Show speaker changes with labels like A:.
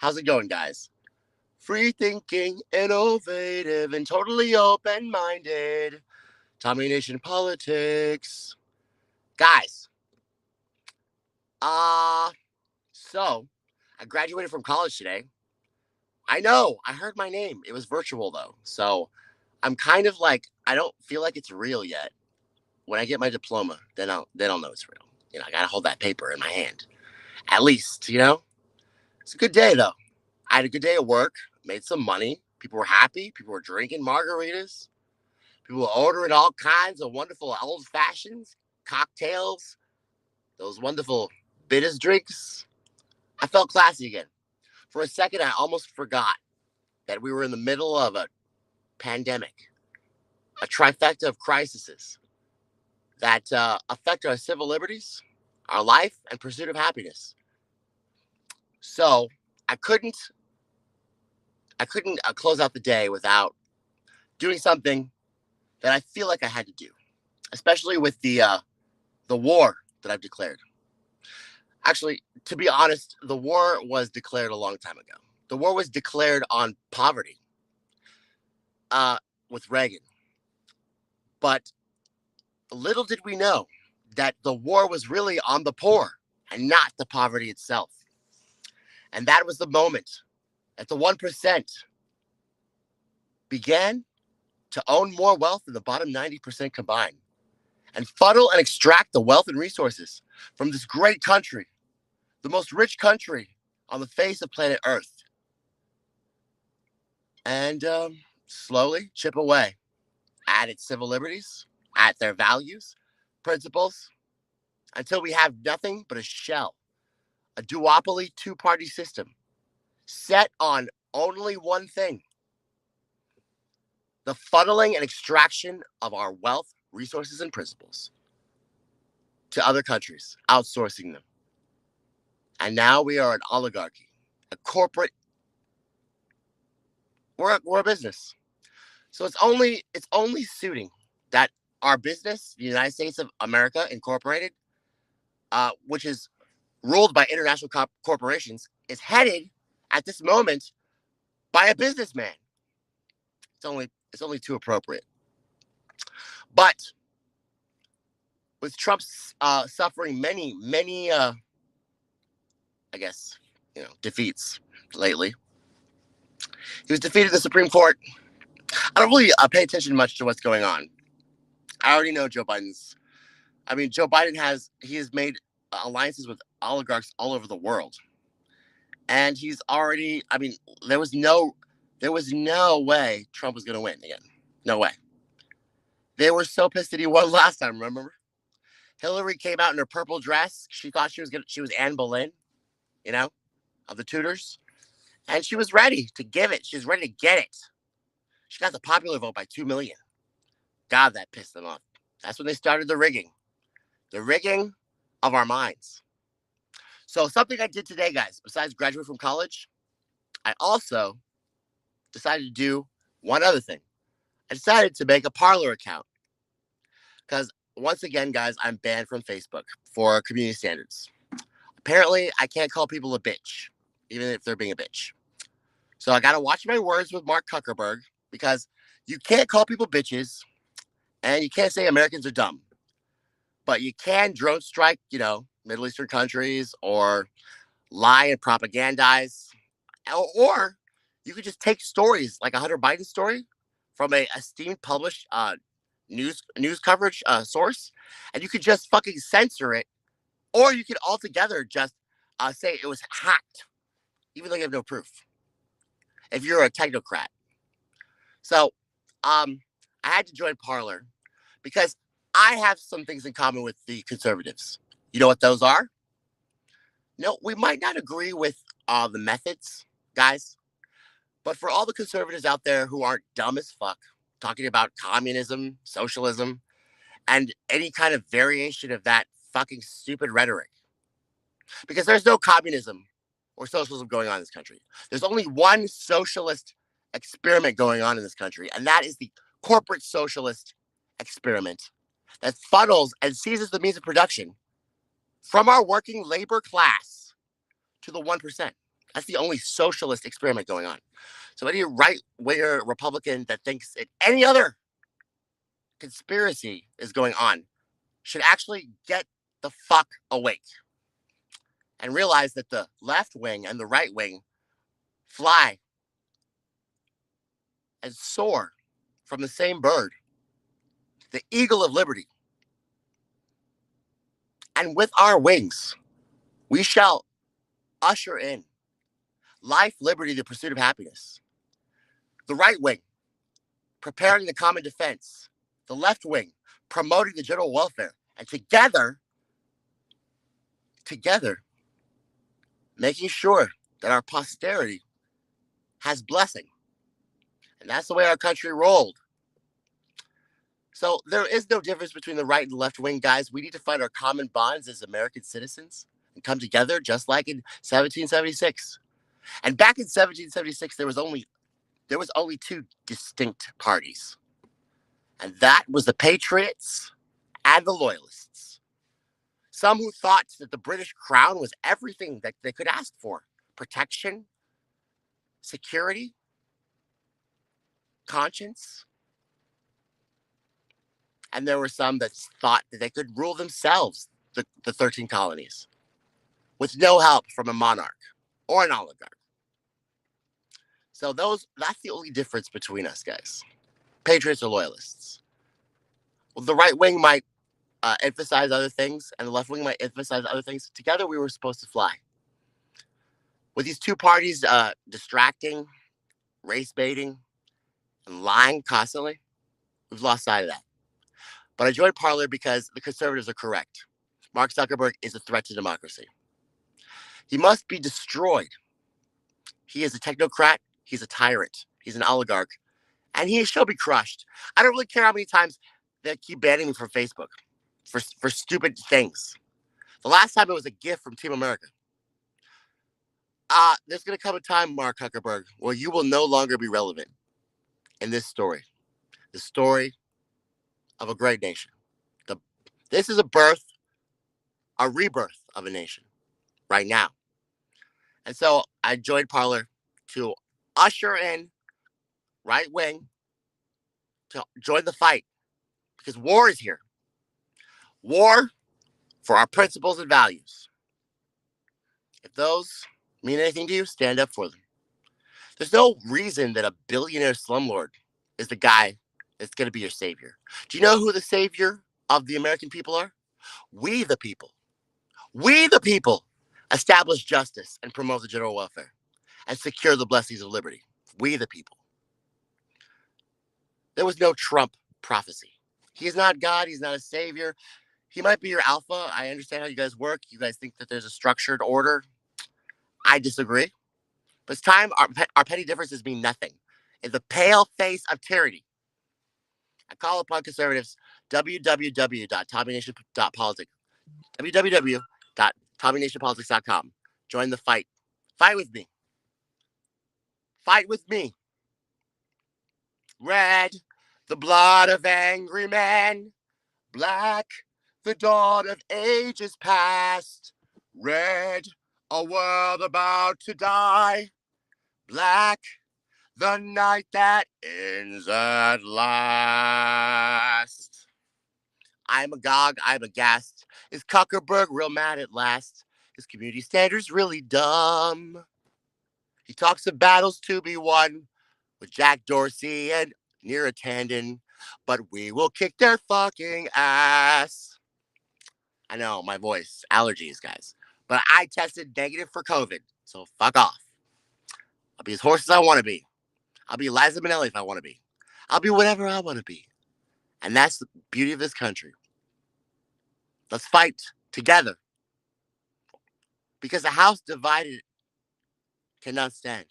A: How's it going, guys? Free thinking, innovative, and totally open minded. Tommy Nation Politics. Guys, uh, so I graduated from college today. I know, I heard my name. It was virtual though. So I'm kind of like, I don't feel like it's real yet. When I get my diploma, then I'll know it's real. I gotta hold that paper in my hand. At least. It's a good day though. I had a good day at work, made some money. People were happy. People were drinking margaritas. People were ordering all kinds of wonderful old fashions, cocktails, those wonderful bitters drinks. I felt classy again. For a second, I almost forgot that we were in the middle of a pandemic, a trifecta of crises that affect our civil liberties, our life, and pursuit of happiness. So I couldn't, I couldn't close out the day without doing something that I feel like I had to do, especially with the war that I've declared. Actually, to be honest, the war was declared a long time ago. The war was declared on poverty uh, with Reagan. But little did we know that the war was really on the poor and not the poverty itself. And that was the moment that the 1% began to own more wealth than the bottom 90% combined and funnel and extract the wealth and resources from this great country, the most rich country on the face of planet Earth, and slowly chip away at its civil liberties, at their values, principles, until we have nothing but a shell, a duopoly two-party system set on only one thing: the funneling and extraction of our wealth, resources, and principles to other countries, outsourcing them. And now we are an oligarchy, a corporate. We're a business. So it's only suiting that our business, the United States of America Incorporated, which is ruled by international corporations, is headed at this moment by a businessman. It's only too appropriate. But with Trump's suffering many I guess defeats lately, he was defeated in the Supreme Court. I don't really pay attention much to what's going on. I already know Joe Biden's. I mean, Joe Biden has made alliances with oligarchs all over the world, and he's already. I mean, there was no way Trump was going to win again. No way. They were so pissed that he won last time. Remember, Hillary came out in her purple dress. She thought she was Anne Boleyn, you know, of the Tudors, and she was ready to give it. She was ready to get it. She got the popular vote by 2 million. God, that pissed them off. That's when they started the rigging of our minds. So something I did today, guys, besides graduate from college, I also decided to do one other thing. I decided to make a Parlor account because once again, guys, I'm banned from Facebook for community standards. Apparently, I can't call people a bitch, even if they're being a bitch. So I got to watch my words with Mark Zuckerberg because you can't call people bitches and you can't say Americans are dumb, but you can drone strike, Middle Eastern countries or lie and propagandize, or you could just take stories like a Hunter Biden story from a esteemed published news coverage source, and you could just fucking censor it, or you could altogether just say it was hacked, even though you have no proof. If you're a technocrat, so I had to join Parler because I have some things in common with the conservatives. You know what those are? No, we might not agree with the methods, guys, but for all the conservatives out there who aren't dumb as fuck, talking about communism, socialism, and any kind of variation of that fucking stupid rhetoric, because there's no communism or socialism going on in this country. There's only one socialist experiment going on in this country, and that is the corporate socialist experiment that funnels and seizes the means of production from our working labor class to the 1%. That's the only socialist experiment going on. So any right-winger Republican that thinks that any other conspiracy is going on should actually get the fuck awake and realize that the left wing and the right wing fly and soar from the same bird, the eagle of liberty. And with our wings, we shall usher in life, liberty, the pursuit of happiness. The right wing, preparing the common defense. The left wing, promoting the general welfare. And together, making sure that our posterity has blessing. And that's the way our country rolled. So there is no difference between the right and left wing, guys. We need to find our common bonds as American citizens and come together just like in 1776. And back in 1776, there was only two distinct parties. And that was the Patriots and the Loyalists. Some who thought that the British crown was everything that they could ask for: protection, security, conscience. And there were some that thought that they could rule themselves, the 13 colonies, with no help from a monarch or an oligarch. So that's the only difference between us, guys. Patriots or Loyalists. Well, the right wing might emphasize other things, and the left wing might emphasize other things. Together, we were supposed to fly. With these two parties distracting, race baiting, and lying constantly, we've lost sight of that. But I joined Parler because the conservatives are correct. Mark Zuckerberg is a threat to democracy. He must be destroyed. He is a technocrat. He's a tyrant. He's an oligarch. And he shall be crushed. I don't really care how many times they keep banning me from Facebook for stupid things. The last time it was a gift from Team America. There's going to come a time, Mark Zuckerberg, where you will no longer be relevant in this story. The story of a great nation. This is a rebirth of a nation right now. And so I joined Parler to usher in right wing to join the fight because war is here. War for our principles and values. If those mean anything to you, stand up for them. There's no reason that a billionaire slumlord is the guy that's going to be your savior. Do you know who the savior of the American people are? We the people. We the people establish justice and promote the general welfare and secure the blessings of liberty. We the people. There was no Trump prophecy. He is not God. He's not a savior. He might be your alpha. I understand how you guys work. You guys think that there's a structured order. I disagree. But it's time our petty differences mean nothing. In the pale face of tyranny, I call upon conservatives, www.tommynation.politics, www.tommynationpolitics.com. Join the fight. Fight with me. Fight with me. Red, the blood of angry men. Black, the dawn of ages past. Red, a world about to die. Black, the night that ends at last. I'm agog, I'm aghast. Is Zuckerberg real mad at last? His community standards really dumb. He talks of battles to be won with Jack Dorsey and Neera Tanden, but we will kick their fucking ass. I know, my voice, allergies, guys. But I tested negative for COVID, so fuck off. I'll be as hoarse as I want to be. I'll be Liza Minnelli if I want to be. I'll be whatever I want to be. And that's the beauty of this country. Let's fight together. Because a house divided cannot stand.